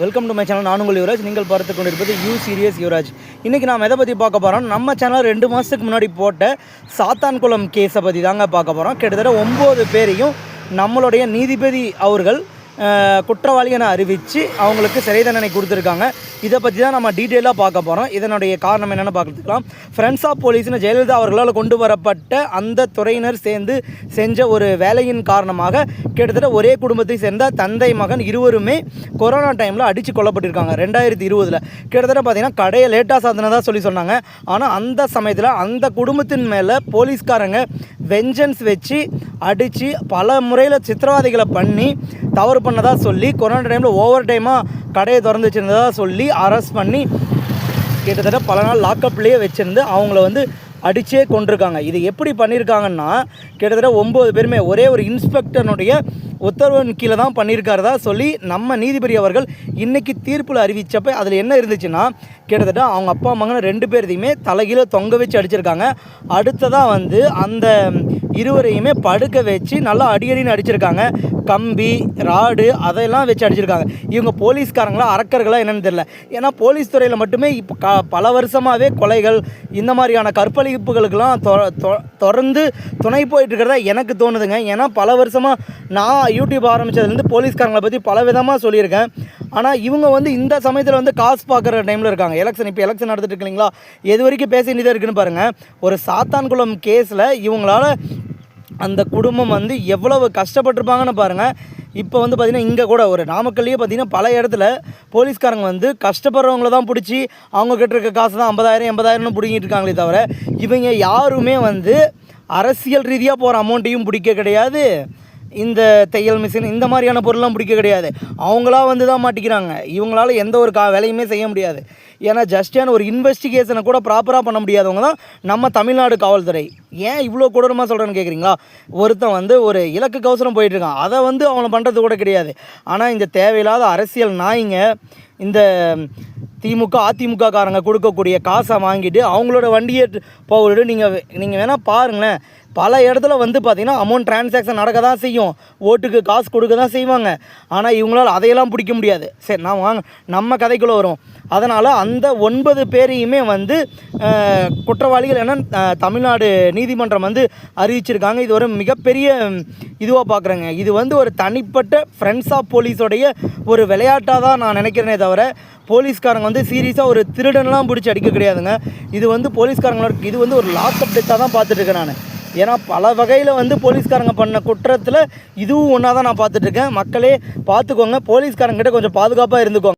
Welcome to my channel. நான் உங்கள் யுவராஜ். நீங்கள் பார்த்து கொண்டிருப்பது யூ சீரியஸ் யுவராஜ். இன்றைக்கி நாம் எதை பற்றி பார்க்க போகிறோம், நம்ம சேனல் 2 மாதத்துக்கு முன்னாடி போட்ட சாத்தான்குளம் கேஸை பற்றி தாங்க பார்க்க போகிறோம். கிட்டத்தட்ட 9 பேரையும் நம்மளுடைய நீதிபதி அவர்கள் குற்றவாளி என அறிவித்து அவங்களுக்கு சிறை தண்டனை கொடுத்துருக்காங்க. இதை பற்றி தான் நம்ம டீட்டெயிலாக பார்க்க போகிறோம். இதனுடைய காரணம் என்னென்னு பார்த்துக்கலாம். ஃப்ரெண்ட்ஸ் ஆஃப் போலீஸ்னு ஜெயலலிதா அவர்களால் கொண்டு வரப்பட்ட அந்த துறையினர் சேர்ந்து செஞ்ச ஒரு வேலையின் காரணமாக கிட்டத்தட்ட ஒரே குடும்பத்தை சேர்ந்த தந்தை மகன் இருவருமே கொரோனா டைமில் அடித்து கொல்லப்பட்டிருக்காங்க 2020. கிட்டத்தட்ட பார்த்திங்கன்னா கடையை லேட்டாக சாத்தினதாக சொல்லி சொன்னாங்க. ஆனால் அந்த சமயத்தில் அந்த குடும்பத்தின் மேலே போலீஸ்காரங்க வெஞ்சன்ஸ் வச்சு அடித்து பல முறையில் சித்திரவதைகளை பண்ணி தவறு பண்ணதாக சொல்லி கொரோனா டைமில் ஓவர் டைமாக கடையை திறந்து வச்சுருந்ததாக சொல்லி அரெஸ்ட் பண்ணி கிட்டத்தட்ட பல நாள் லாக்கப்லேயே வச்சுருந்து அவங்கள அடித்தே கொண்டிருக்காங்க. இது எப்படி பண்ணியிருக்காங்கன்னா கிட்டத்தட்ட 9 பேருமே ஒரே ஒரு இன்ஸ்பெக்டருடைய உத்தரவின் கீழே தான் பண்ணியிருக்காரதா சொல்லி நம்ம நீதிபதி அவர்கள் இன்றைக்கி தீர்ப்பில் அறிவித்தப்போ அதில் என்ன இருந்துச்சுன்னா கிட்டத்தட்ட அவங்க அப்பா மகன் 2 பேர்த்தையுமே தலைகீழ தொங்க வச்சு அடிச்சிருக்காங்க. அடுத்ததாக அந்த இருவரையுமே படுக்க வச்சு நல்லா அடியடின்னு அடிச்சிருக்காங்க. கம்பி ராடு அதையெல்லாம் வச்சு அடிச்சிருக்காங்க. இவங்க போலீஸ்காரங்களா அரக்கர்களா என்னென்னு தெரியல. ஏன்னா போலீஸ் துறையில் மட்டுமே இப்போ பல வருஷமாகவே கொலைகள் இந்த மாதிரியான கற்பழிப்புகளுக்கெல்லாம் தொடர்ந்து துணை போயிட்டு இருக்கிறதா எனக்கு தோணுதுங்க. ஏன்னா பல வருஷமாக நான் யூடியூப் ஆரம்பித்ததுலேருந்து போலீஸ்காரங்களை பற்றி பல விதமாக சொல்லியிருக்கேன். ஆனால் இவங்க இந்த சமயத்தில் காசு பார்க்குற டைமில் இருக்காங்க. இப்போ எலெக்ஷன் நடந்துட்டு இருக்கு இல்லைங்களா, எது வரைக்கும் பேச வேண்டியதாக இருக்குன்னு பாருங்கள். ஒரு சாத்தான்குளம் கேஸில் இவங்களால அந்த குடும்பம் எவ்வளவு கஷ்டப்பட்டிருப்பாங்கன்னு பாருங்கள். இப்போ பார்த்திங்கன்னா இங்கே கூட ஒரு நாமக்கல்லையே பார்த்திங்கன்னா பல இடத்துல போலீஸ்காரங்க கஷ்டப்படுறவங்கள தான் பிடிச்சி அவங்க கிட்ட இருக்க காசு தான் 50,000 80,000 பிடிங்கிட்டு இருக்காங்களே தவிர இவங்க யாருமே அரசியல் ரீதியாக போகிற அமௌண்ட்டையும் பிடிக்க கிடையாது. இந்த தையல் மிஷின் இந்த மாதிரியான பொருள்லாம் பிடிக்க கிடையாது. அவங்களா தான் மாட்டிக்கிறாங்க. இவங்களால எந்த ஒரு வேலையுமே செய்ய முடியாது. ஏன்னா ஜஸ்டான ஒரு இன்வெஸ்டிகேஷனை கூட ப்ராப்பராக பண்ண முடியாதவங்க தான் நம்ம தமிழ்நாடு காவல்துறை. ஏன் இவ்வளோ கொடூரமாக சொல்கிறேன்னு கேட்குறீங்களா? ஒருத்தன் ஒரு இலக்கு கவசரம் போயிட்டுருக்கான், அதை அவனை பண்ணுறது கூட கிடையாது. ஆனால் இந்த தேவையில்லாத அரசியல் நாய்ங்க இந்த திமுக அதிமுக காரங்க கொடுக்கக்கூடிய காசை வாங்கிட்டு அவங்களோட வண்டியை போகிட்டு நீங்கள் வேணால் பாருங்களேன். பல இடத்துல பார்த்திங்கன்னா அமௌண்ட் டிரான்சாக்ஷன் நடக்க தான் செய்யும், ஓட்டுக்கு காசு கொடுக்க தான் செய்வாங்க. ஆனால் இவங்களால் அதையெல்லாம் பிடிக்க முடியாது. சரி, நான் வாங்க நம்ம கதைக்குள்ளே வரும். அதனால் அந்த 9 பேரையுமே குற்றவாளிகள் என தமிழ்நாடு நீதிமன்றம் அறிவிச்சிருக்காங்க. இது ஒரு மிகப்பெரிய இதுவாக பார்க்குறேங்க. இது ஒரு தனிப்பட்ட ஃப்ரெண்ட்ஸ் ஆஃப் போலீஸோடைய ஒரு விளையாட்டாக தான் நான் நினைக்கிறேனே தவிர போலீஸ்காரங்க சீரியஸாக ஒரு திருடனெலாம் பிடிச்சி அடிக்க கிடையாதுங்க. இது போலீஸ்காரங்களோட இது ஒரு லாக்அப் டெத்தாக தான் பார்த்துட்ருக்கேன் நான். ஏன்னா பல வகையில் போலீஸ்காரங்க பண்ண குற்றத்தில் இதுவும் ஒன்றா தான் நான் பார்த்துட்ருக்கேன். மக்களே பார்த்துக்கோங்க, போலீஸ்காரங்கிட்ட கொஞ்சம் பாதுகாப்பாக இருந்துக்கோங்க.